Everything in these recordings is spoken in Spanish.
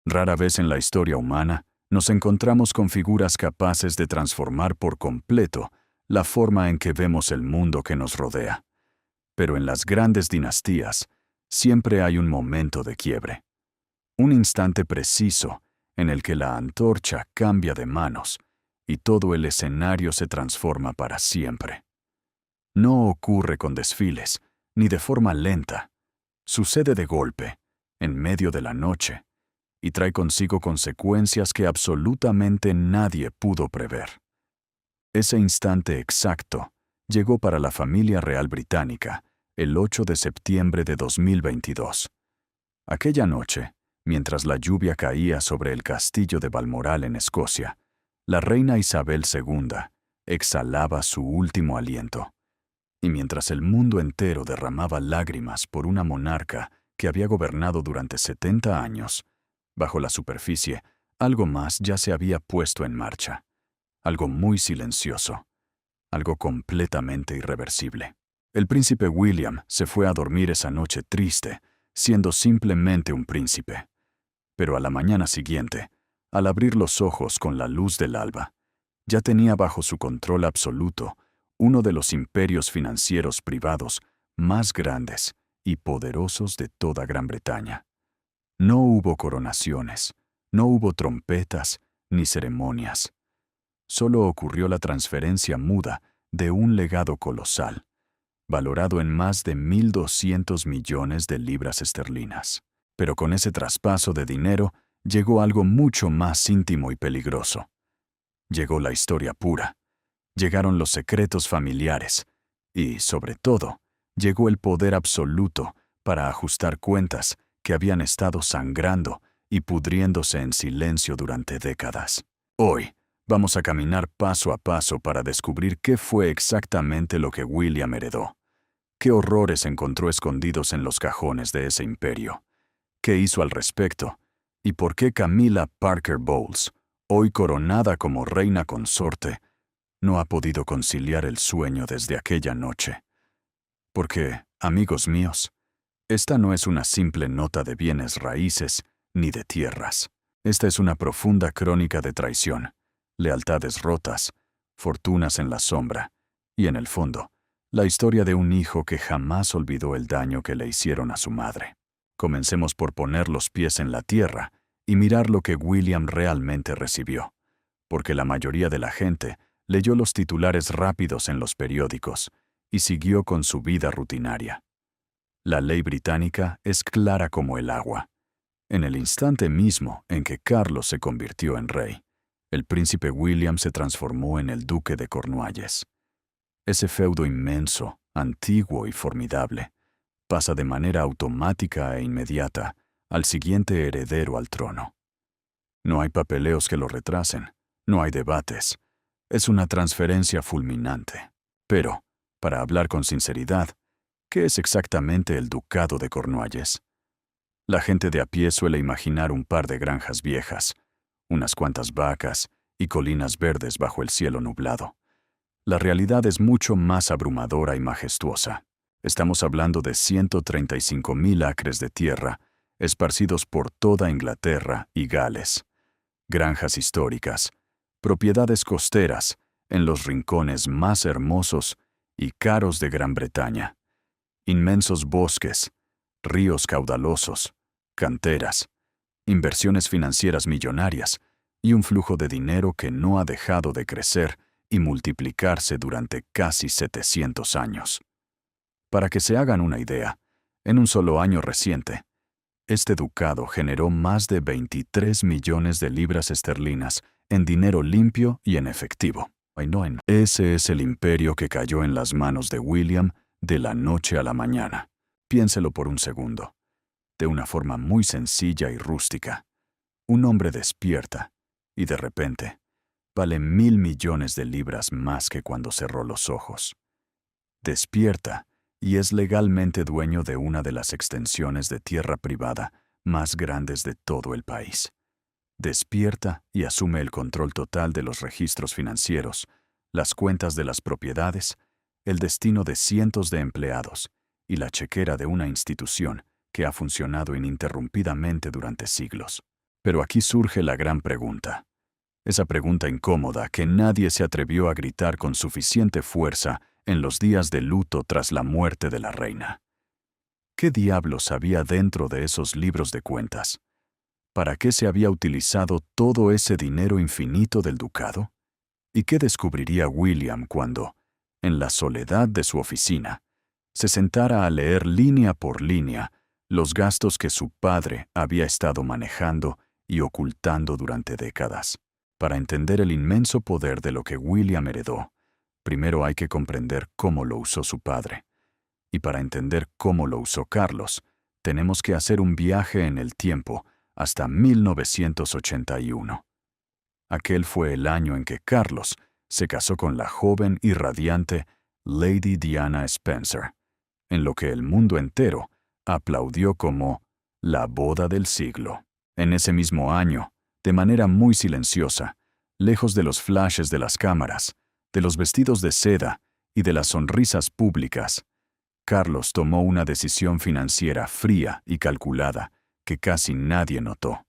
Rara vez en la historia humana nos encontramos con figuras capaces de transformar por completo la forma en que vemos el mundo que nos rodea. Pero en las grandes dinastías siempre hay un momento de quiebre. Un instante preciso en el que la antorcha cambia de manos y todo el escenario se transforma para siempre. No ocurre con desfiles, ni de forma lenta. Sucede de golpe, en medio de la noche, y trae consigo consecuencias que absolutamente nadie pudo prever. Ese instante exacto llegó para la familia real británica el 8 de septiembre de 2022. Aquella noche, mientras la lluvia caía sobre el castillo de Balmoral en Escocia, la reina Isabel II exhalaba su último aliento. Y mientras el mundo entero derramaba lágrimas por una monarca que había gobernado durante 70 años, bajo la superficie, algo más ya se había puesto en marcha. Algo muy silencioso. Algo completamente irreversible. El príncipe William se fue a dormir esa noche triste, siendo simplemente un príncipe. Pero a la mañana siguiente, al abrir los ojos con la luz del alba, ya tenía bajo su control absoluto uno de los imperios financieros privados más grandes y poderosos de toda Gran Bretaña. No hubo coronaciones, no hubo trompetas ni ceremonias. Solo ocurrió la transferencia muda de un legado colosal, valorado en más de 1.200 millones de libras esterlinas. Pero con ese traspaso de dinero llegó algo mucho más íntimo y peligroso. Llegó la historia pura. Llegaron los secretos familiares y, sobre todo, llegó el poder absoluto para ajustar cuentas que habían estado sangrando y pudriéndose en silencio durante décadas. Hoy, vamos a caminar paso a paso para descubrir qué fue exactamente lo que William heredó, qué horrores encontró escondidos en los cajones de ese imperio, qué hizo al respecto y por qué Camilla Parker Bowles, hoy coronada como reina consorte, no ha podido conciliar el sueño desde aquella noche. Porque, amigos míos, esta no es una simple nota de bienes raíces ni de tierras. Esta es una profunda crónica de traición, lealtades rotas, fortunas en la sombra y, en el fondo, la historia de un hijo que jamás olvidó el daño que le hicieron a su madre. Comencemos por poner los pies en la tierra y mirar lo que William realmente recibió, porque la mayoría de la gente leyó los titulares rápidos en los periódicos y siguió con su vida rutinaria. La ley británica es clara como el agua. En el instante mismo en que Carlos se convirtió en rey, el príncipe William se transformó en el duque de Cornualles. Ese feudo inmenso, antiguo y formidable, pasa de manera automática e inmediata al siguiente heredero al trono. No hay papeleos que lo retrasen, no hay debates. Es una transferencia fulminante. Pero, para hablar con sinceridad, ¿qué es exactamente el Ducado de Cornualles? La gente de a pie suele imaginar un par de granjas viejas, unas cuantas vacas y colinas verdes bajo el cielo nublado. La realidad es mucho más abrumadora y majestuosa. Estamos hablando de 135.000 acres de tierra, esparcidos por toda Inglaterra y Gales. Granjas históricas, propiedades costeras en los rincones más hermosos y caros de Gran Bretaña. Inmensos bosques, ríos caudalosos, canteras, inversiones financieras millonarias y un flujo de dinero que no ha dejado de crecer y multiplicarse durante casi 700 años. Para que se hagan una idea, en un solo año reciente, este ducado generó más de 23 millones de libras esterlinas en dinero limpio y en efectivo. Ese es el imperio que cayó en las manos de William de la noche a la mañana. Piénselo por un segundo. De una forma muy sencilla y rústica. Un hombre despierta y de repente vale 1.000 millones de libras más que cuando cerró los ojos. Despierta y es legalmente dueño de una de las extensiones de tierra privada más grandes de todo el país. Despierta y asume el control total de los registros financieros, las cuentas de las propiedades, el destino de cientos de empleados y la chequera de una institución que ha funcionado ininterrumpidamente durante siglos. Pero aquí surge la gran pregunta. Esa pregunta incómoda que nadie se atrevió a gritar con suficiente fuerza en los días de luto tras la muerte de la reina. ¿Qué diablos había dentro de esos libros de cuentas? ¿Para qué se había utilizado todo ese dinero infinito del ducado? ¿Y qué descubriría William cuando, en la soledad de su oficina, se sentara a leer línea por línea los gastos que su padre había estado manejando y ocultando durante décadas? Para entender el inmenso poder de lo que William heredó, primero hay que comprender cómo lo usó su padre. Y para entender cómo lo usó Carlos, tenemos que hacer un viaje en el tiempo hasta 1981. Aquel fue el año en que Carlos se casó con la joven y radiante Lady Diana Spencer, en lo que el mundo entero aplaudió como la boda del siglo. En ese mismo año, de manera muy silenciosa, lejos de los flashes de las cámaras, de los vestidos de seda y de las sonrisas públicas, Carlos tomó una decisión financiera fría y calculada que casi nadie notó.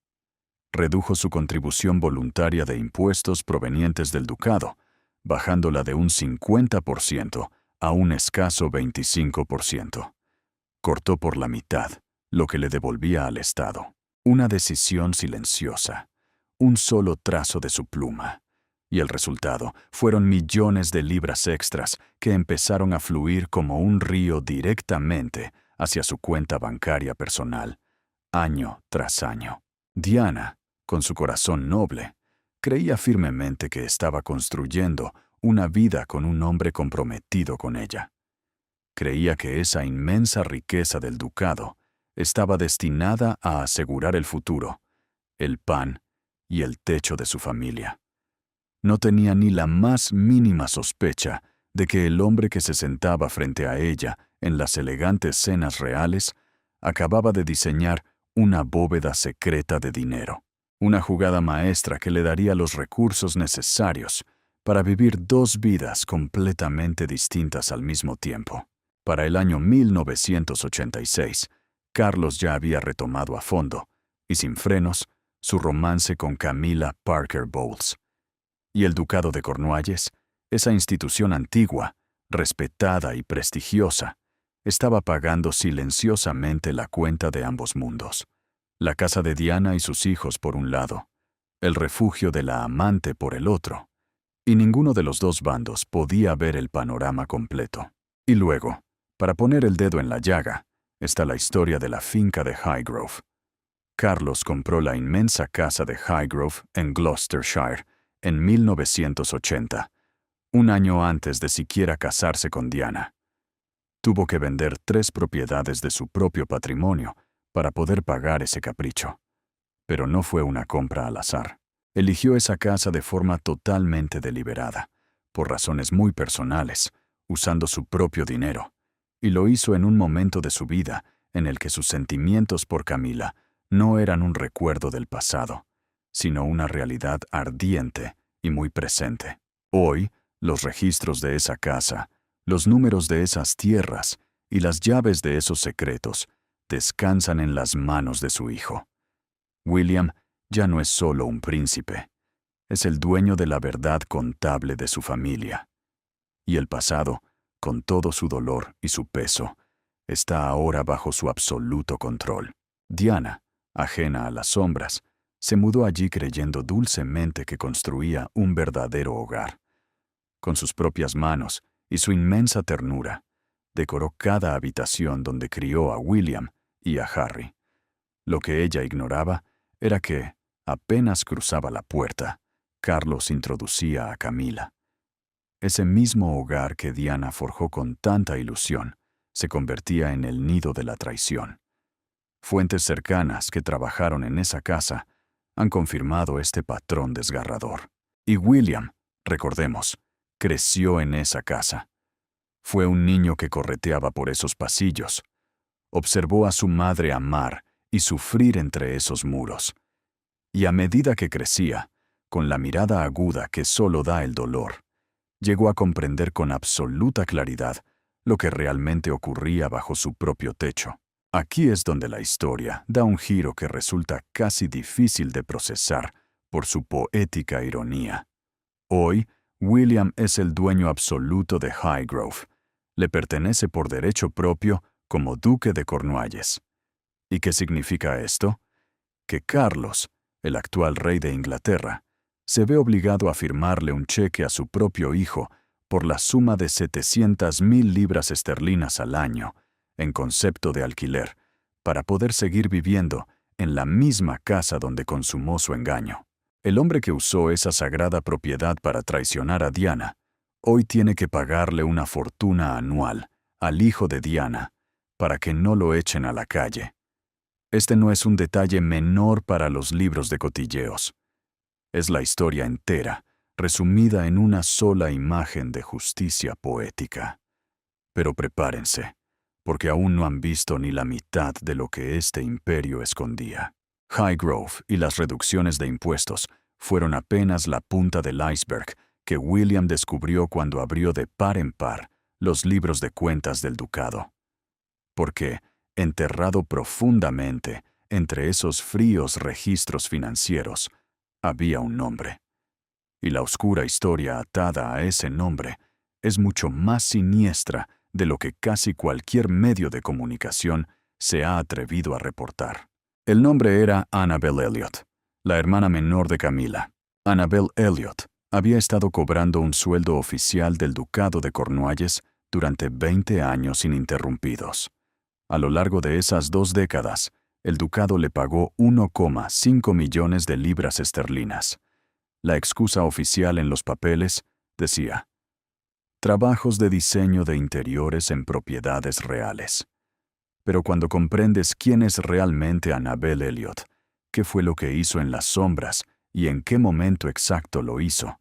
Redujo su contribución voluntaria de impuestos provenientes del ducado, bajándola de un 50% a un escaso 25%. Cortó por la mitad lo que le devolvía al Estado. Una decisión silenciosa, un solo trazo de su pluma. Y el resultado fueron millones de libras extras que empezaron a fluir como un río directamente hacia su cuenta bancaria personal, año tras año. Diana, con su corazón noble, creía firmemente que estaba construyendo una vida con un hombre comprometido con ella. Creía que esa inmensa riqueza del ducado estaba destinada a asegurar el futuro, el pan y el techo de su familia. No tenía ni la más mínima sospecha de que el hombre que se sentaba frente a ella en las elegantes cenas reales acababa de diseñar una bóveda secreta de dinero, una jugada maestra que le daría los recursos necesarios para vivir dos vidas completamente distintas al mismo tiempo. Para el año 1986, Carlos ya había retomado a fondo, y sin frenos, su romance con Camilla Parker Bowles. Y el Ducado de Cornualles, esa institución antigua, respetada y prestigiosa, estaba pagando silenciosamente la cuenta de ambos mundos. La casa de Diana y sus hijos por un lado, el refugio de la amante por el otro, y ninguno de los dos bandos podía ver el panorama completo. Y luego, para poner el dedo en la llaga, está la historia de la finca de Highgrove. Carlos compró la inmensa casa de Highgrove en Gloucestershire en 1980, un año antes de siquiera casarse con Diana. Tuvo que vender 3 propiedades de su propio patrimonio para poder pagar ese capricho. Pero no fue una compra al azar. Eligió esa casa de forma totalmente deliberada, por razones muy personales, usando su propio dinero, y lo hizo en un momento de su vida en el que sus sentimientos por Camilla no eran un recuerdo del pasado, sino una realidad ardiente y muy presente. Hoy, los registros de esa casa, los números de esas tierras y las llaves de esos secretos descansan en las manos de su hijo. William ya no es solo un príncipe, es el dueño de la verdad contable de su familia. Y el pasado, con todo su dolor y su peso, está ahora bajo su absoluto control. Diana, ajena a las sombras, se mudó allí creyendo dulcemente que construía un verdadero hogar. Con sus propias manos y su inmensa ternura, decoró cada habitación donde crió a William y a Harry. Lo que ella ignoraba era que, apenas cruzaba la puerta, Carlos introducía a Camilla. Ese mismo hogar que Diana forjó con tanta ilusión se convertía en el nido de la traición. Fuentes cercanas que trabajaron en esa casa han confirmado este patrón desgarrador. Y William, recordemos, creció en esa casa. Fue un niño que correteaba por esos pasillos. Observó a su madre amar y sufrir entre esos muros. Y a medida que crecía, con la mirada aguda que solo da el dolor, llegó a comprender con absoluta claridad lo que realmente ocurría bajo su propio techo. Aquí es donde la historia da un giro que resulta casi difícil de procesar por su poética ironía. Hoy, William es el dueño absoluto de Highgrove. Le pertenece por derecho propio como duque de Cornualles. ¿Y qué significa esto? Que Carlos, el actual rey de Inglaterra, se ve obligado a firmarle un cheque a su propio hijo por la suma de 700,000 libras esterlinas al año, en concepto de alquiler, para poder seguir viviendo en la misma casa donde consumó su engaño. El hombre que usó esa sagrada propiedad para traicionar a Diana, hoy tiene que pagarle una fortuna anual al hijo de Diana para que no lo echen a la calle. Este no es un detalle menor para los libros de cotilleos. Es la historia entera, resumida en una sola imagen de justicia poética. Pero prepárense, porque aún no han visto ni la mitad de lo que este imperio escondía. Highgrove y las reducciones de impuestos fueron apenas la punta del iceberg que William descubrió cuando abrió de par en par los libros de cuentas del ducado. Porque, enterrado profundamente entre esos fríos registros financieros, había un nombre. Y la oscura historia atada a ese nombre es mucho más siniestra de lo que casi cualquier medio de comunicación se ha atrevido a reportar. El nombre era Annabel Elliot, la hermana menor de Camila. Annabel Elliot había estado cobrando un sueldo oficial del ducado de Cornualles durante 20 años ininterrumpidos. A lo largo de esas 2 décadas, el ducado le pagó 1,5 millones de libras esterlinas. La excusa oficial en los papeles decía: trabajos de diseño de interiores en propiedades reales. Pero cuando comprendes quién es realmente Annabel Elliot, qué fue lo que hizo en las sombras y en qué momento exacto lo hizo,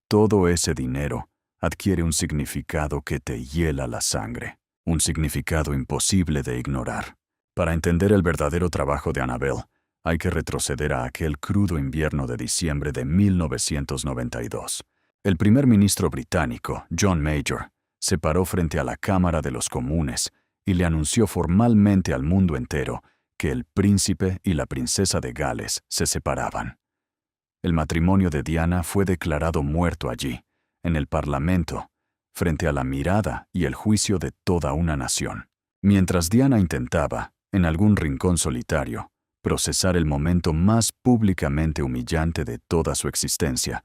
todo ese dinero adquiere un significado que te hiela la sangre. Un significado imposible de ignorar. Para entender el verdadero trabajo de Annabel, hay que retroceder a aquel crudo invierno de diciembre de 1992. El primer ministro británico, John Major, se paró frente a la Cámara de los Comunes y le anunció formalmente al mundo entero que el príncipe y la princesa de Gales se separaban. El matrimonio de Diana fue declarado muerto allí, en el Parlamento, frente a la mirada y el juicio de toda una nación. Mientras Diana intentaba, en algún rincón solitario, procesar el momento más públicamente humillante de toda su existencia,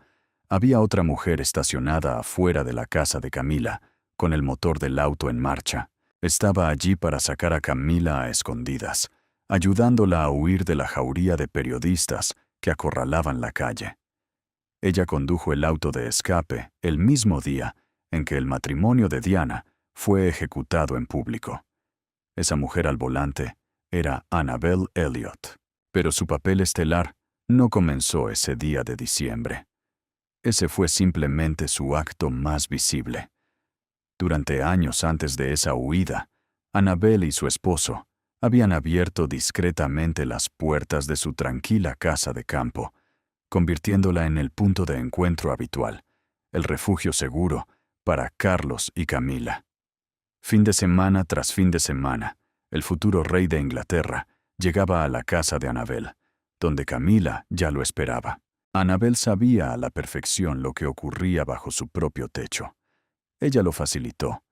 había otra mujer estacionada afuera de la casa de Camila, con el motor del auto en marcha. Estaba allí para sacar a Camila a escondidas, ayudándola a huir de la jauría de periodistas que acorralaban la calle. Ella condujo el auto de escape el mismo día en que el matrimonio de Diana fue ejecutado en público. Esa mujer al volante era Annabel Elliot, pero su papel estelar no comenzó ese día de diciembre. Ese fue simplemente su acto más visible. Durante años antes de esa huida, Annabel y su esposo habían abierto discretamente las puertas de su tranquila casa de campo, convirtiéndola en el punto de encuentro habitual, el refugio seguro para Carlos y Camila. Fin de semana tras fin de semana, el futuro rey de Inglaterra llegaba a la casa de Annabel, donde Camila ya lo esperaba. Annabel sabía a la perfección lo que ocurría bajo su propio techo. Ella lo facilitó.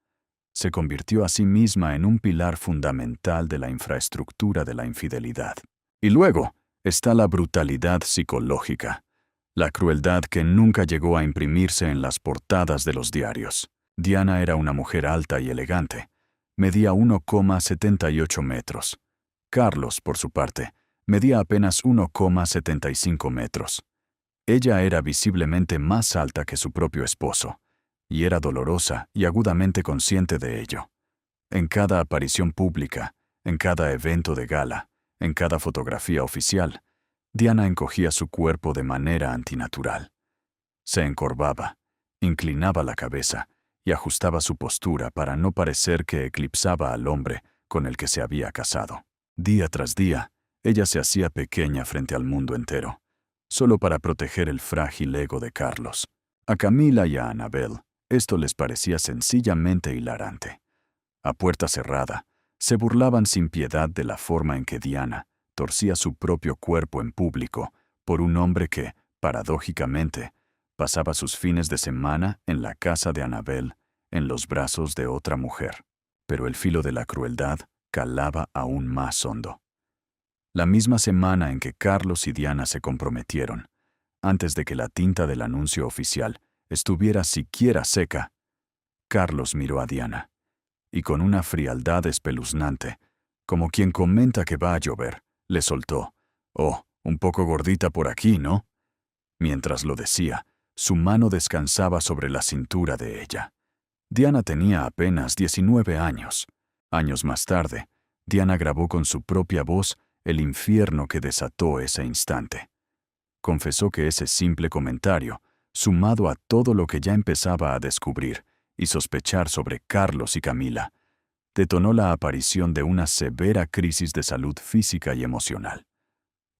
Se convirtió a sí misma en un pilar fundamental de la infraestructura de la infidelidad. Y luego está la brutalidad psicológica, la crueldad que nunca llegó a imprimirse en las portadas de los diarios. Diana era una mujer alta y elegante. Medía 1,78 metros. Carlos, por su parte, medía apenas 1,75 metros. Ella era visiblemente más alta que su propio esposo, y era dolorosa y agudamente consciente de ello. En cada aparición pública, en cada evento de gala, en cada fotografía oficial, Diana encogía su cuerpo de manera antinatural. Se encorvaba, inclinaba la cabeza y ajustaba su postura para no parecer que eclipsaba al hombre con el que se había casado. Día tras día, ella se hacía pequeña frente al mundo entero, solo para proteger el frágil ego de Carlos. A Camila y a Annabel esto les parecía sencillamente hilarante. A puerta cerrada, Se burlaban sin piedad de la forma en que Diana torcía su propio cuerpo en público por un hombre que, paradójicamente, pasaba sus fines de semana en la casa de Annabel, en los brazos de otra mujer. Pero el filo de la crueldad calaba aún más hondo. La misma semana en que Carlos y Diana se comprometieron, antes de que la tinta del anuncio oficial estuviera siquiera seca, Carlos miró a Diana, y con una frialdad espeluznante, como quien comenta que va a llover, le soltó: «Oh, un poco gordita por aquí, ¿no?». Mientras lo decía, su mano descansaba sobre la cintura de ella. Diana tenía apenas 19 años. Años más tarde, Diana grabó con su propia voz el infierno que desató ese instante. Confesó que ese simple comentario, sumado a todo lo que ya empezaba a descubrir y sospechar sobre Carlos y Camila, detonó la aparición de una severa crisis de salud física y emocional.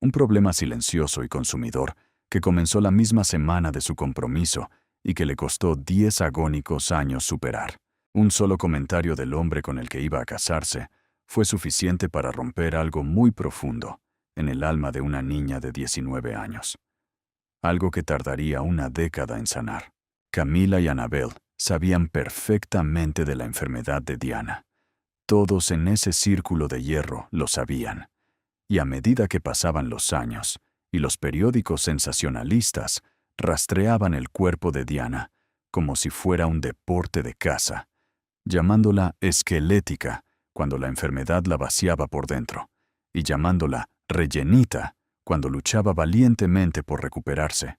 Un problema silencioso y consumidor que comenzó la misma semana de su compromiso y que le costó 10 agónicos años superar. Un solo comentario del hombre con el que iba a casarse fue suficiente para romper algo muy profundo en el alma de una niña de 19 años. Algo que tardaría una década en sanar. Camila y Annabel sabían perfectamente de la enfermedad de Diana. Todos en ese círculo de hierro lo sabían. Y a medida que pasaban los años y los periódicos sensacionalistas rastreaban el cuerpo de Diana como si fuera un deporte de caza, llamándola esquelética cuando la enfermedad la vaciaba por dentro, y llamándola rellenita cuando luchaba valientemente por recuperarse.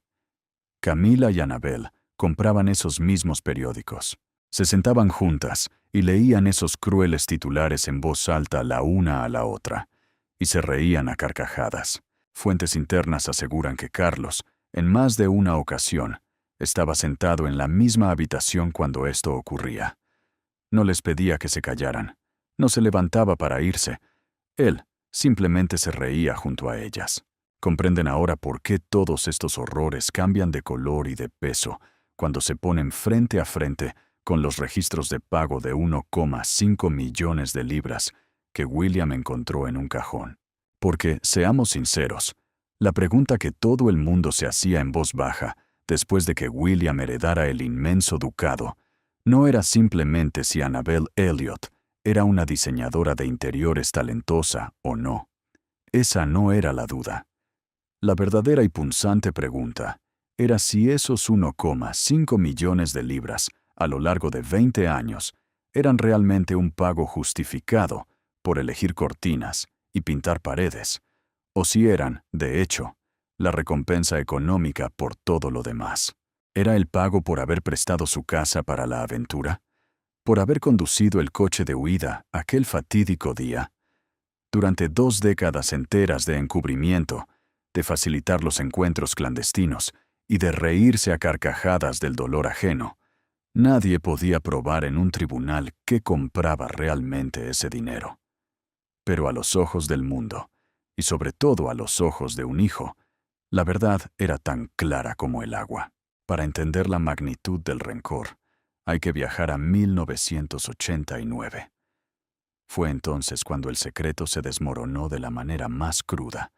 Camila y Annabel compraban esos mismos periódicos. Se sentaban juntas y leían esos crueles titulares en voz alta la una a la otra, y se reían a carcajadas. Fuentes internas aseguran que Carlos, en más de una ocasión, estaba sentado en la misma habitación cuando esto ocurría. No les pedía que se callaran, no se levantaba para irse. Él simplemente se reía junto a ellas. Comprenden ahora por qué todos estos horrores cambian de color y de peso cuando se ponen frente a frente con los registros de pago de 1,5 millones de libras que William encontró en un cajón. Porque, seamos sinceros, la pregunta que todo el mundo se hacía en voz baja después de que William heredara el inmenso ducado no era simplemente si Annabel Elliot era una diseñadora de interiores talentosa o no. Esa no era la duda. La verdadera y punzante pregunta era si esos 1,5 millones de libras a lo largo de 20 años eran realmente un pago justificado por elegir cortinas y pintar paredes, o si eran, de hecho, la recompensa económica por todo lo demás. ¿Era el pago por haber prestado su casa para la aventura? ¿Por haber conducido el coche de huida aquel fatídico día? Durante 2 décadas enteras de encubrimiento, de facilitar los encuentros clandestinos y de reírse a carcajadas del dolor ajeno, nadie podía probar en un tribunal qué compraba realmente ese dinero. Pero a los ojos del mundo, y sobre todo a los ojos de un hijo, la verdad era tan clara como el agua. Para entender la magnitud del rencor, hay que viajar a 1989. Fue entonces cuando el secreto se desmoronó de la manera más cruda,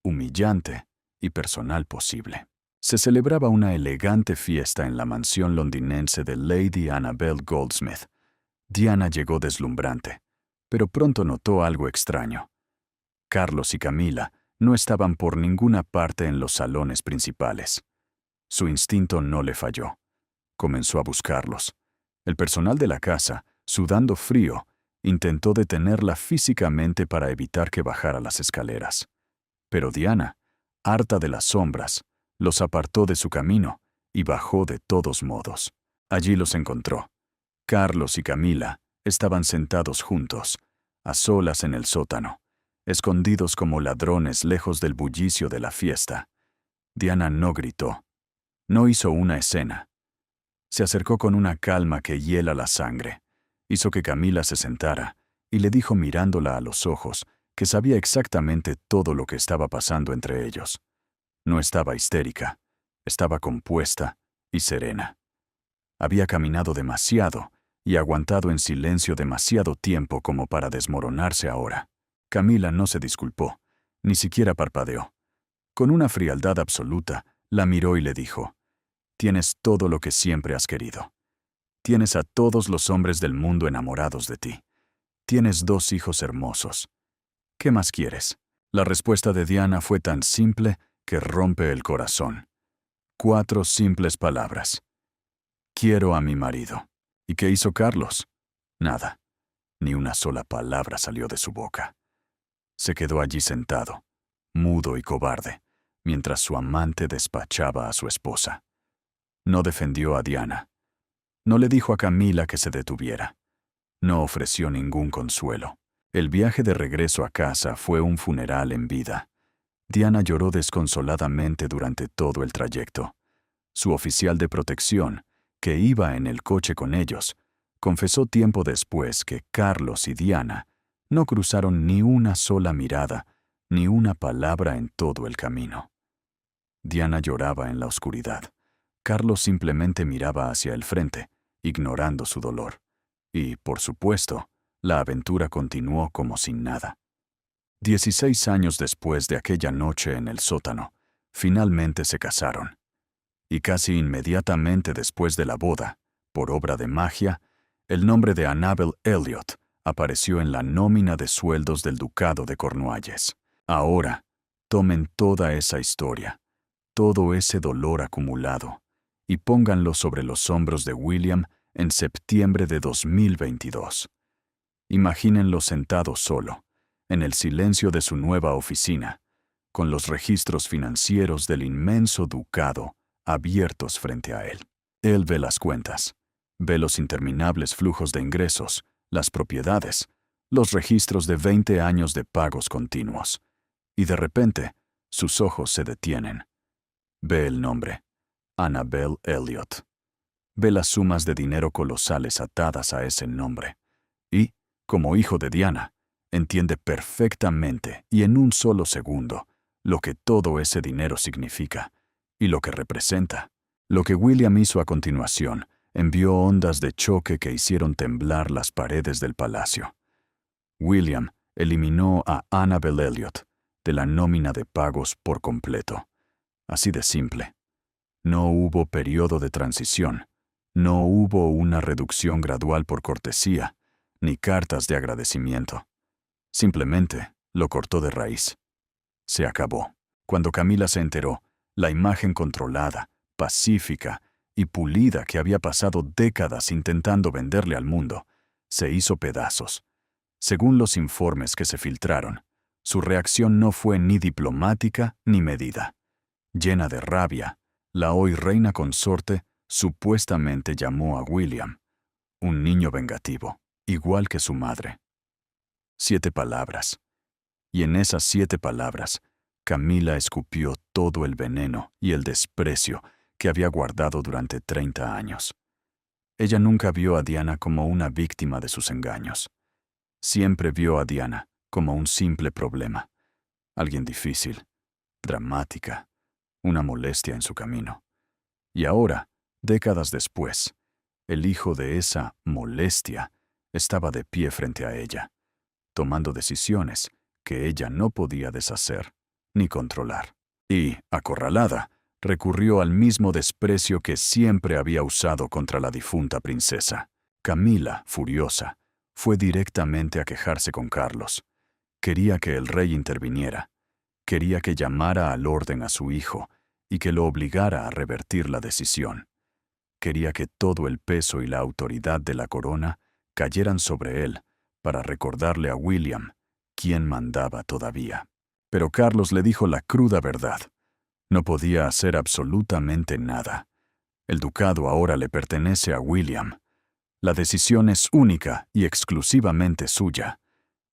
humillante y personal posible. Se celebraba una elegante fiesta en la mansión londinense de Lady Annabel Goldsmith. Diana llegó deslumbrante, pero pronto notó algo extraño. Carlos y Camila no estaban por ninguna parte en los salones principales. Su instinto no le falló. Comenzó a buscarlos. El personal de la casa, sudando frío, intentó detenerla físicamente para evitar que bajara las escaleras. Pero Diana, harta de las sombras, los apartó de su camino y bajó de todos modos. Allí los encontró. Carlos y Camila estaban sentados juntos, a solas en el sótano, escondidos como ladrones lejos del bullicio de la fiesta. Diana no gritó. No hizo una escena. Se acercó con una calma que hiela la sangre. Hizo que Camila se sentara y le dijo mirándola a los ojos que sabía exactamente todo lo que estaba pasando entre ellos. No estaba histérica, estaba compuesta y serena. Había caminado demasiado y aguantado en silencio demasiado tiempo como para desmoronarse ahora. Camila no se disculpó, ni siquiera parpadeó. Con una frialdad absoluta, la miró y le dijo: «Tienes todo lo que siempre has querido. Tienes a todos los hombres del mundo enamorados de ti. Tienes 2 hijos hermosos. ¿Qué más quieres?». La respuesta de Diana fue tan simple que rompe el corazón. 4 simples palabras: «Quiero a mi marido». ¿Y qué hizo Carlos? Nada. Ni una sola palabra salió de su boca. Se quedó allí sentado, mudo y cobarde, mientras su amante despachaba a su esposa. No defendió a Diana. No le dijo a Camila que se detuviera. No ofreció ningún consuelo. El viaje de regreso a casa fue un funeral en vida. Diana lloró desconsoladamente durante todo el trayecto. Su oficial de protección, que iba en el coche con ellos, confesó tiempo después que Carlos y Diana no cruzaron ni una sola mirada, ni una palabra en todo el camino. Diana lloraba en la oscuridad. Carlos simplemente miraba hacia el frente, ignorando su dolor. Y, por supuesto, la aventura continuó como sin nada. 16 años después de aquella noche en el sótano, finalmente se casaron. Y casi inmediatamente después de la boda, por obra de magia, el nombre de Annabel Elliot apareció en la nómina de sueldos del Ducado de Cornualles. Ahora, tomen toda esa historia, todo ese dolor acumulado, y pónganlo sobre los hombros de William en septiembre de 2022. Imagínenlo sentado solo, en el silencio de su nueva oficina, con los registros financieros del inmenso ducado abiertos frente a él. Él ve las cuentas, ve los interminables flujos de ingresos, las propiedades, los registros de 20 años de pagos continuos. Y de repente, sus ojos se detienen. Ve el nombre: Annabel Elliot. Ve las sumas de dinero colosales atadas a ese nombre. Y, como hijo de Diana, entiende perfectamente y en un solo segundo lo que todo ese dinero significa y lo que representa. Lo que William hizo a continuación envió ondas de choque que hicieron temblar las paredes del palacio. William eliminó a Annabel Elliot de la nómina de pagos por completo. Así de simple. No hubo periodo de transición. No hubo una reducción gradual por cortesía, ni cartas de agradecimiento. Simplemente lo cortó de raíz. Se acabó. Cuando Camila se enteró, la imagen controlada, pacífica y pulida que había pasado décadas intentando venderle al mundo, se hizo pedazos. Según los informes que se filtraron, su reacción no fue ni diplomática ni medida. Llena de rabia, la hoy reina consorte supuestamente llamó a William un niño vengativo, igual que su madre. 7 palabras. Y en esas 7 palabras, Camila escupió todo el veneno y el desprecio que había guardado durante 30 años. Ella nunca vio a Diana como una víctima de sus engaños. Siempre vio a Diana como un simple problema, alguien difícil, dramática, una molestia en su camino. Y ahora, décadas después, el hijo de esa molestia estaba de pie frente a ella, tomando decisiones que ella no podía deshacer ni controlar. Y, acorralada, recurrió al mismo desprecio que siempre había usado contra la difunta princesa. Camila, furiosa, fue directamente a quejarse con Carlos. Quería que el rey interviniera. Quería que llamara al orden a su hijo y que lo obligara a revertir la decisión. Quería que todo el peso y la autoridad de la corona cayeran sobre él para recordarle a William quién mandaba todavía. Pero Carlos le dijo la cruda verdad. No podía hacer absolutamente nada. El ducado ahora le pertenece a William. La decisión es única y exclusivamente suya.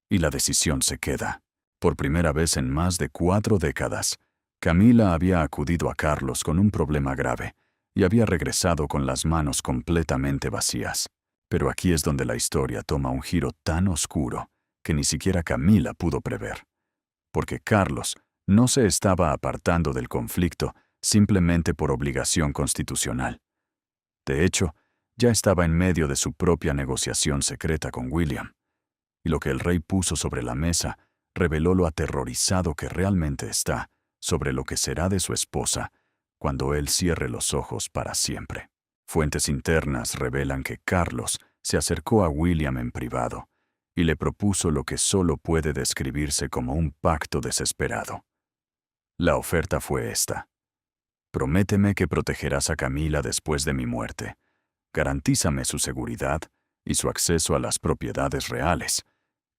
Y la decisión se queda. Por primera vez en más de 4 décadas, Camila había acudido a Carlos con un problema grave y había regresado con las manos completamente vacías. Pero aquí es donde la historia toma un giro tan oscuro que ni siquiera Camila pudo prever. Porque Carlos no se estaba apartando del conflicto simplemente por obligación constitucional. De hecho, Ya estaba en medio de su propia negociación secreta con William, y lo que el rey puso sobre la mesa reveló lo aterrorizado que realmente está sobre lo que será de su esposa cuando él cierre los ojos para siempre. Fuentes internas revelan que Carlos se acercó a William en privado y le propuso lo que solo puede describirse como un pacto desesperado. La oferta fue esta: prométeme que protegerás a Camila después de mi muerte, garantízame su seguridad y su acceso a las propiedades reales,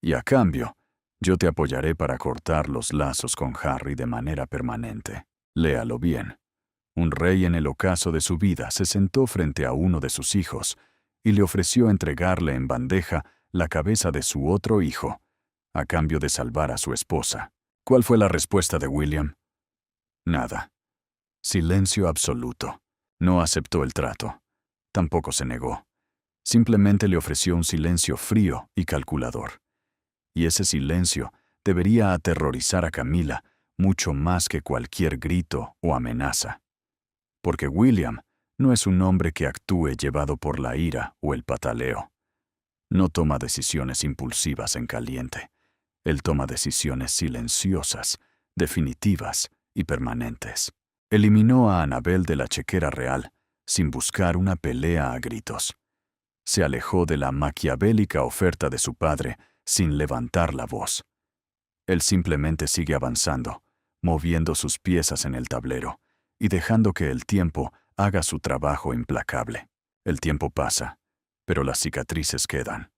y a cambio, yo te apoyaré para cortar los lazos con Harry de manera permanente. Léalo bien. Un rey en el ocaso de su vida se sentó frente a uno de sus hijos y le ofreció entregarle en bandeja la cabeza de su otro hijo, a cambio de salvar a su esposa. ¿Cuál fue la respuesta de William? Nada. Silencio absoluto. No aceptó el trato. Tampoco se negó. Simplemente le ofreció un silencio frío y calculador. Y ese silencio debería aterrorizar a Camila mucho más que cualquier grito o amenaza. Porque William no es un hombre que actúe llevado por la ira o el pataleo. No toma decisiones impulsivas en caliente. Él toma decisiones silenciosas, definitivas y permanentes. Eliminó a Annabel de la chequera real sin buscar una pelea a gritos. Se alejó de la maquiavélica oferta de su padre sin levantar la voz. Él simplemente sigue avanzando, moviendo sus piezas en el tablero y dejando que el tiempo haga su trabajo implacable. El tiempo pasa, pero las cicatrices quedan.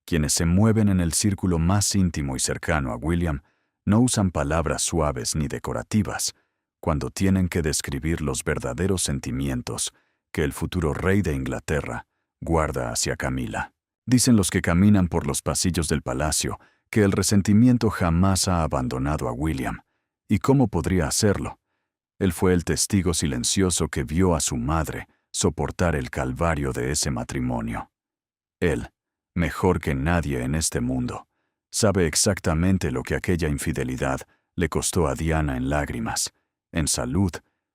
Quienes se mueven en el círculo más íntimo y cercano a William no usan palabras suaves ni decorativas cuando tienen que describir los verdaderos sentimientos que el futuro rey de Inglaterra guarda hacia Camila. Dicen los que caminan por los pasillos del palacio que el resentimiento jamás ha abandonado a William. ¿Y cómo podría hacerlo? Él fue el testigo silencioso que vio a su madre soportar el calvario de ese matrimonio. Él, mejor que nadie en este mundo, sabe exactamente lo que aquella infidelidad le costó a Diana en lágrimas, en salud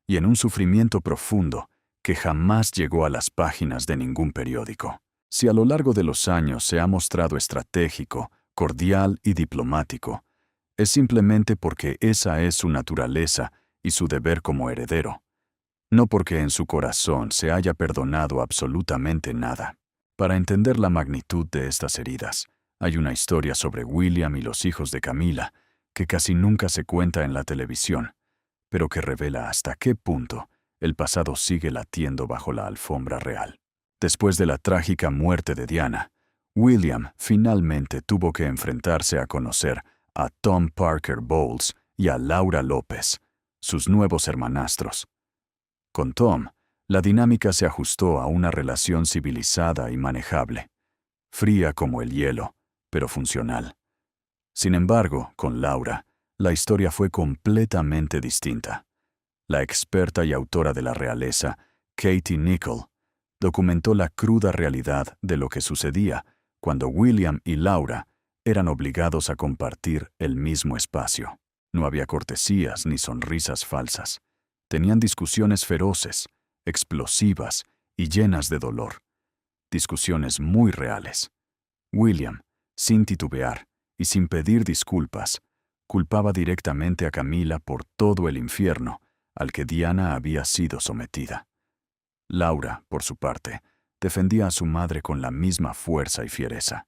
y en un sufrimiento profundo que jamás llegó a las páginas de ningún periódico. Si a lo largo de los años se ha mostrado estratégico, cordial y diplomático, es simplemente porque esa es su naturaleza y su deber como heredero, no porque en su corazón se haya perdonado absolutamente nada. Para entender la magnitud de estas heridas, hay una historia sobre William y los hijos de Camila que casi nunca se cuenta en la televisión, pero que revela hasta qué punto el pasado sigue latiendo bajo la alfombra real. Después de la trágica muerte de Diana, William finalmente tuvo que enfrentarse a conocer a Tom Parker Bowles y a Laura López, sus nuevos hermanastros. Con Tom, la dinámica se ajustó a una relación civilizada y manejable, fría como el hielo, pero funcional. Sin embargo, con Laura, la historia fue completamente distinta. La experta y autora de la realeza, Katie Nicholl, documentó la cruda realidad de lo que sucedía cuando William y Laura eran obligados a compartir el mismo espacio. No había cortesías ni sonrisas falsas. Tenían discusiones feroces, explosivas y llenas de dolor. Discusiones muy reales. William, sin titubear y sin pedir disculpas, culpaba directamente a Camila por todo el infierno al que Diana había sido sometida. Laura, por su parte, defendía a su madre con la misma fuerza y fiereza.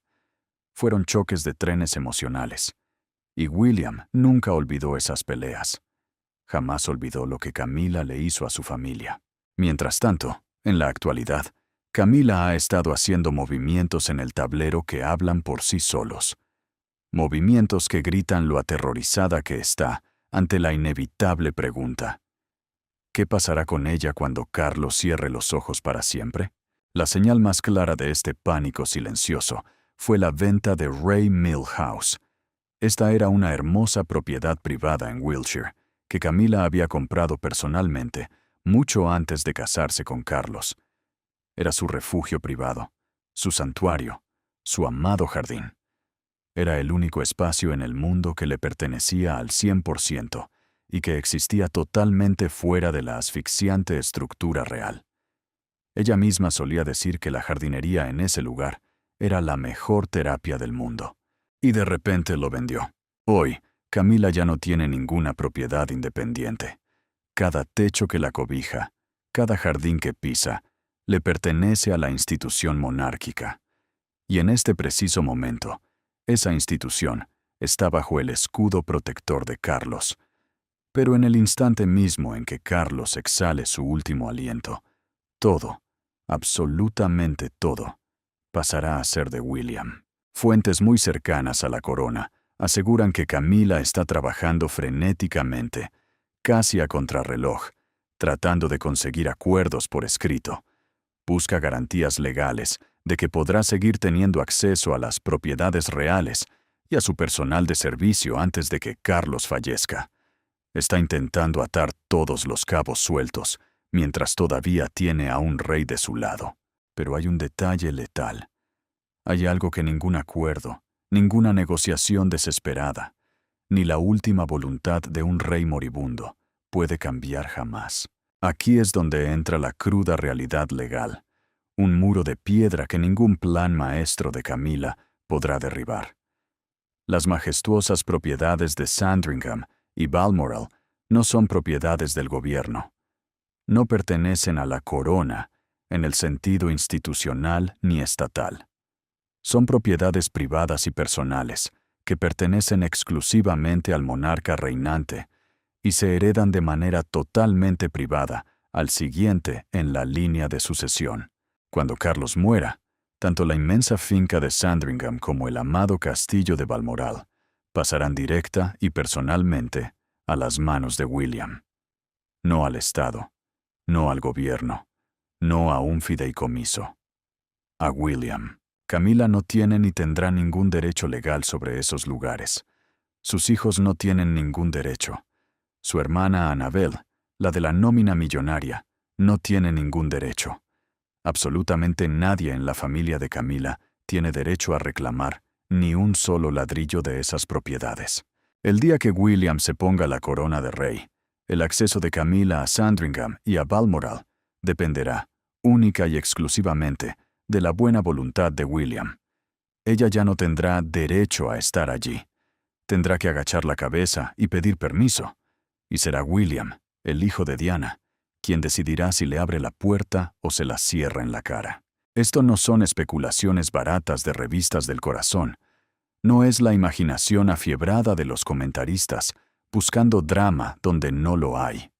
Fueron choques de trenes emocionales, y William nunca olvidó esas peleas. Jamás olvidó lo que Camila le hizo a su familia. Mientras tanto, en la actualidad, Camila ha estado haciendo movimientos en el tablero que hablan por sí solos. Movimientos que gritan lo aterrorizada que está ante la inevitable pregunta: ¿qué pasará con ella cuando Carlos cierre los ojos para siempre? La señal más clara de este pánico silencioso fue la venta de Ray Mill House. Esta era una hermosa propiedad privada en Wiltshire, que Camila había comprado personalmente mucho antes de casarse con Carlos. Era su refugio privado, su santuario, su amado jardín. Era el único espacio en el mundo que le pertenecía al 100% y que existía totalmente fuera de la asfixiante estructura real. Ella misma solía decir que la jardinería en ese lugar era la mejor terapia del mundo. Y de repente lo vendió. Hoy, Camila ya no tiene ninguna propiedad independiente. Cada techo que la cobija, cada jardín que pisa, le pertenece a la institución monárquica. Y en este preciso momento, esa institución está bajo el escudo protector de Carlos. Pero en el instante mismo en que Carlos exhale su último aliento, todo, absolutamente todo, pasará a ser de William. Fuentes muy cercanas a la corona aseguran que Camila está trabajando frenéticamente, casi a contrarreloj, tratando de conseguir acuerdos por escrito. Busca garantías legales de que podrá seguir teniendo acceso a las propiedades reales y a su personal de servicio antes de que Carlos fallezca. Está intentando atar todos los cabos sueltos, mientras todavía tiene a un rey de su lado. Pero hay un detalle letal. Hay algo que ningún acuerdo, ninguna negociación desesperada, ni la última voluntad de un rey moribundo puede cambiar jamás. Aquí es donde entra la cruda realidad legal, un muro de piedra que ningún plan maestro de Camila podrá derribar. Las majestuosas propiedades de Sandringham y Balmoral no son propiedades del gobierno. No pertenecen a la corona en el sentido institucional ni estatal. Son propiedades privadas y personales que pertenecen exclusivamente al monarca reinante y se heredan de manera totalmente privada al siguiente en la línea de sucesión. Cuando Carlos muera, tanto la inmensa finca de Sandringham como el amado castillo de Balmoral pasarán directa y personalmente a las manos de William. No al Estado, no al gobierno, no a un fideicomiso. A William. Camila no tiene ni tendrá ningún derecho legal sobre esos lugares. Sus hijos no tienen ningún derecho. Su hermana Annabel, la de la nómina millonaria, no tiene ningún derecho. Absolutamente nadie en la familia de Camila tiene derecho a reclamar ni un solo ladrillo de esas propiedades. El día que William se ponga la corona de rey, el acceso de Camila a Sandringham y a Balmoral dependerá, única y exclusivamente, de la buena voluntad de William. Ella ya no tendrá derecho a estar allí. Tendrá que agachar la cabeza y pedir permiso. Y será William, el hijo de Diana, quien decidirá si le abre la puerta o se la cierra en la cara. Esto no son especulaciones baratas de revistas del corazón. No es la imaginación afiebrada de los comentaristas buscando drama donde no lo hay.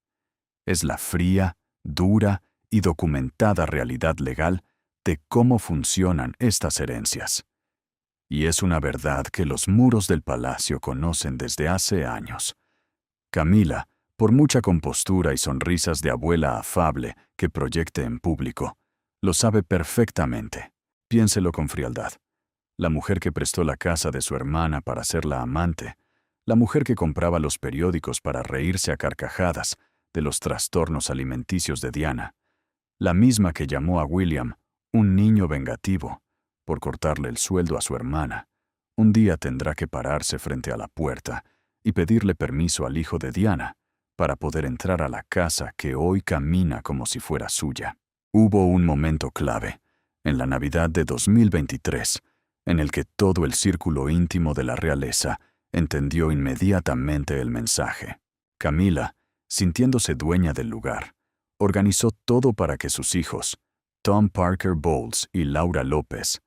Es la fría, dura y documentada realidad legal de cómo funcionan estas herencias. Y es una verdad que los muros del palacio conocen desde hace años. Camila, por mucha compostura y sonrisas de abuela afable que proyecte en público, lo sabe perfectamente. Piénselo con frialdad. La mujer que prestó la casa de su hermana para ser la amante, la mujer que compraba los periódicos para reírse a carcajadas de los trastornos alimenticios de Diana, la misma que llamó a William un niño vengativo por cortarle el sueldo a su hermana, un día tendrá que pararse frente a la puerta y pedirle permiso al hijo de Diana para poder entrar a la casa que hoy camina como si fuera suya. Hubo un momento clave, en la Navidad de 2023, en el que todo el círculo íntimo de la realeza entendió inmediatamente el mensaje. Camila, sintiéndose dueña del lugar, organizó todo para que sus hijos, Tom Parker Bowles y Laura López,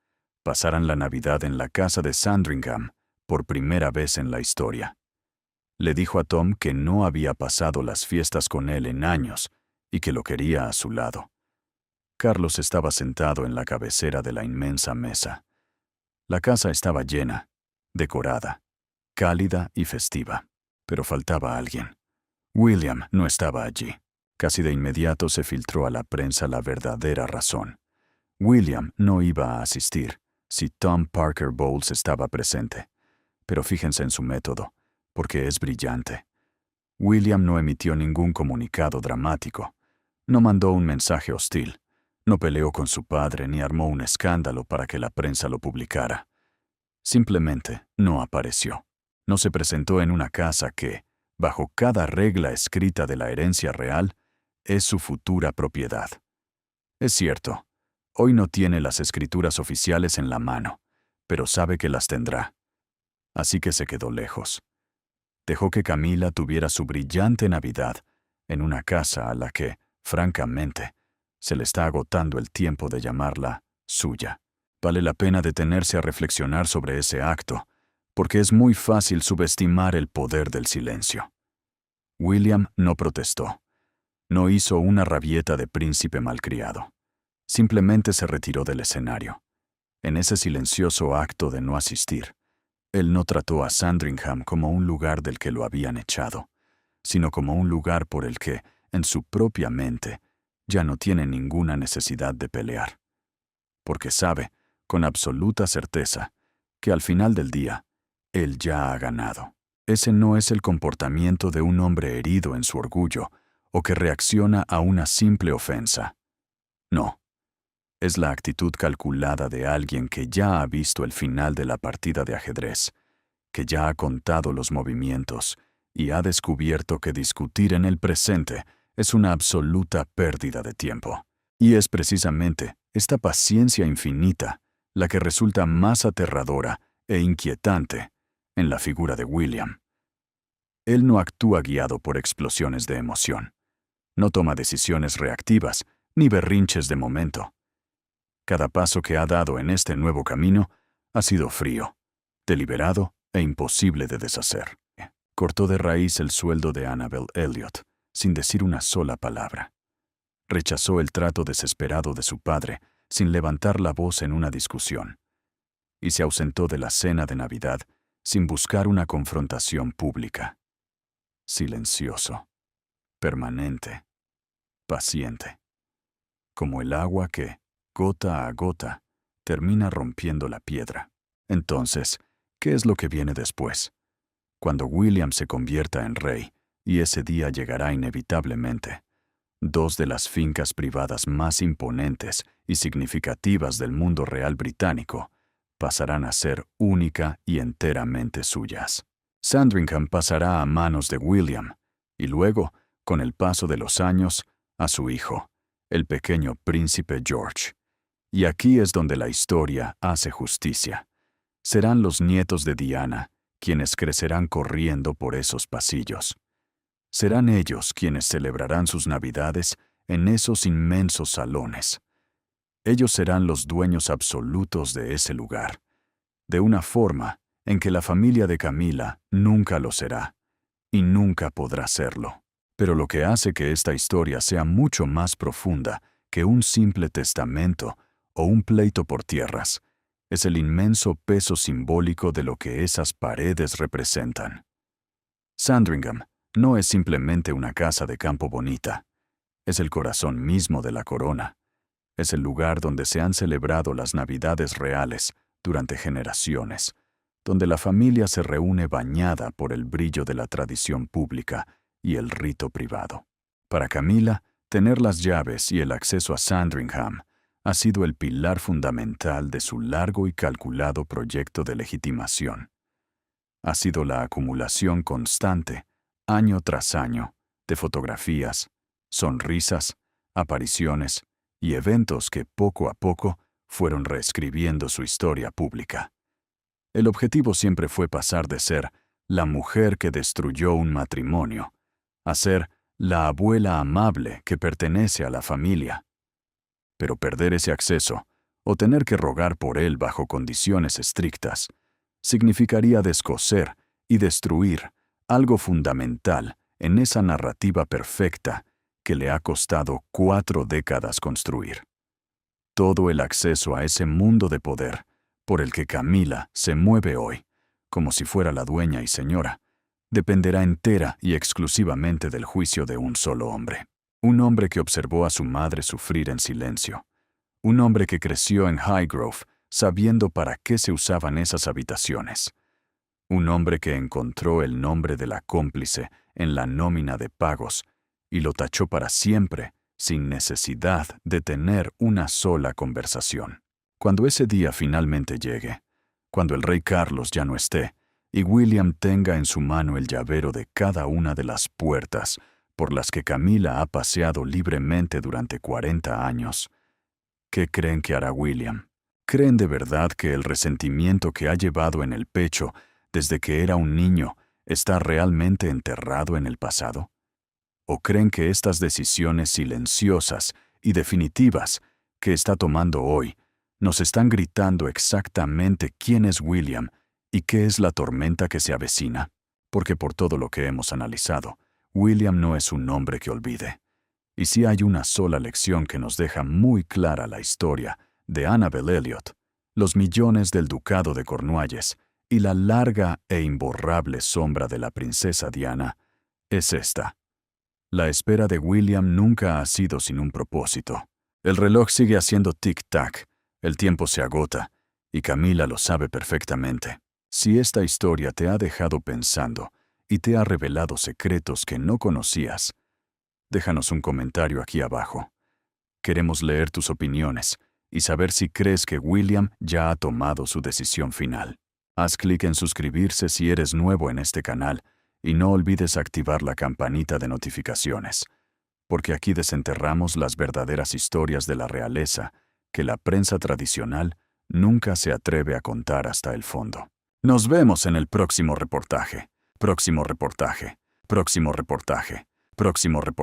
pasaran la Navidad en la casa de Sandringham por primera vez en la historia. Le dijo a Tom que no había pasado las fiestas con él en años y que lo quería a su lado. Carlos estaba sentado en la cabecera de la inmensa mesa. La casa estaba llena, decorada, cálida y festiva, pero faltaba alguien. William no estaba allí. Casi de inmediato se filtró a la prensa la verdadera razón. William no iba a asistir si Tom Parker Bowles estaba presente. Pero fíjense en su método, porque es brillante. William no emitió ningún comunicado dramático, no mandó un mensaje hostil, no peleó con su padre ni armó un escándalo para que la prensa lo publicara. Simplemente no apareció. No se presentó en una casa que, bajo cada regla escrita de la herencia real, es su futura propiedad. Es cierto, hoy no tiene las escrituras oficiales en la mano, pero sabe que las tendrá. Así que se quedó lejos. Dejó que Camila tuviera su brillante Navidad en una casa a la que, francamente, se le está agotando el tiempo de llamarla suya. Vale la pena detenerse a reflexionar sobre ese acto, porque es muy fácil subestimar el poder del silencio. William no protestó. No hizo una rabieta de príncipe malcriado. Simplemente se retiró del escenario. En ese silencioso acto de no asistir, él no trató a Sandringham como un lugar del que lo habían echado, sino como un lugar por el que, en su propia mente, ya no tiene ninguna necesidad de pelear. Porque sabe, con absoluta certeza, que al final del día, él ya ha ganado. Ese no es el comportamiento de un hombre herido en su orgullo o que reacciona a una simple ofensa. No. Es la actitud calculada de alguien que ya ha visto el final de la partida de ajedrez, que ya ha contado los movimientos y ha descubierto que discutir en el presente es una absoluta pérdida de tiempo. Y es precisamente esta paciencia infinita la que resulta más aterradora e inquietante en la figura de William. Él no actúa guiado por explosiones de emoción. No toma decisiones reactivas ni berrinches de momento. Cada paso que ha dado en este nuevo camino ha sido frío, deliberado e imposible de deshacer. Cortó de raíz el sueldo de Annabel Elliot, sin decir una sola palabra. Rechazó el trato desesperado de su padre, sin levantar la voz en una discusión. Y se ausentó de la cena de Navidad, sin buscar una confrontación pública. Silencioso, permanente, paciente. Como el agua que, gota a gota, termina rompiendo la piedra. Entonces, ¿qué es lo que viene después? Cuando William se convierta en rey, y ese día llegará inevitablemente, dos de las fincas privadas más imponentes y significativas del mundo real británico pasarán a ser única y enteramente suyas. Sandringham pasará a manos de William, y luego, con el paso de los años, a su hijo, el pequeño príncipe George. Y aquí es donde la historia hace justicia. Serán los nietos de Diana quienes crecerán corriendo por esos pasillos. Serán ellos quienes celebrarán sus Navidades en esos inmensos salones. Ellos serán los dueños absolutos de ese lugar, de una forma en que la familia de Camila nunca lo será, y nunca podrá serlo. Pero lo que hace que esta historia sea mucho más profunda que un simple testamento o un pleito por tierras, es el inmenso peso simbólico de lo que esas paredes representan. Sandringham no es simplemente una casa de campo bonita, es el corazón mismo de la corona. Es el lugar donde se han celebrado las Navidades reales durante generaciones, donde la familia se reúne bañada por el brillo de la tradición pública y el rito privado. Para Camila, tener las llaves y el acceso a Sandringham ha sido el pilar fundamental de su largo y calculado proyecto de legitimación. Ha sido la acumulación constante, año tras año, de fotografías, sonrisas, apariciones y eventos que poco a poco fueron reescribiendo su historia pública. El objetivo siempre fue pasar de ser la mujer que destruyó un matrimonio a ser la abuela amable que pertenece a la familia. Pero perder ese acceso, o tener que rogar por él bajo condiciones estrictas, significaría descoser y destruir algo fundamental en esa narrativa perfecta que le ha costado 4 décadas construir. Todo el acceso a ese mundo de poder por el que Camila se mueve hoy, como si fuera la dueña y señora, dependerá entera y exclusivamente del juicio de un solo hombre. Un hombre que observó a su madre sufrir en silencio. Un hombre que creció en Highgrove sabiendo para qué se usaban esas habitaciones. Un hombre que encontró el nombre de la cómplice en la nómina de pagos y lo tachó para siempre, sin necesidad de tener una sola conversación. Cuando ese día finalmente llegue, cuando el rey Carlos ya no esté, y William tenga en su mano el llavero de cada una de las puertas por las que Camila ha paseado libremente durante 40 años, ¿Qué creen que hará William? ¿Creen de verdad que el resentimiento que ha llevado en el pecho desde que era un niño está realmente enterrado en el pasado? ¿O creen que estas decisiones silenciosas y definitivas que está tomando hoy nos están gritando exactamente quién es William y qué es la tormenta que se avecina? Porque por todo lo que hemos analizado, William no es un hombre que olvide. Y si hay una sola lección que nos deja muy clara la historia de Annabel Elliot, los millones del ducado de Cornualles y la larga e imborrable sombra de la princesa Diana, es esta. La espera de William nunca ha sido sin un propósito. El reloj sigue haciendo tic-tac, el tiempo se agota, y Camila lo sabe perfectamente. Si esta historia te ha dejado pensando y te ha revelado secretos que no conocías, déjanos un comentario aquí abajo. Queremos leer tus opiniones y saber si crees que William ya ha tomado su decisión final. Haz clic en suscribirse si eres nuevo en este canal y no olvides activar la campanita de notificaciones, porque aquí desenterramos las verdaderas historias de la realeza que la prensa tradicional nunca se atreve a contar hasta el fondo. Nos vemos en el próximo reportaje. Próximo reportaje. Próximo reportaje. Próximo reportaje.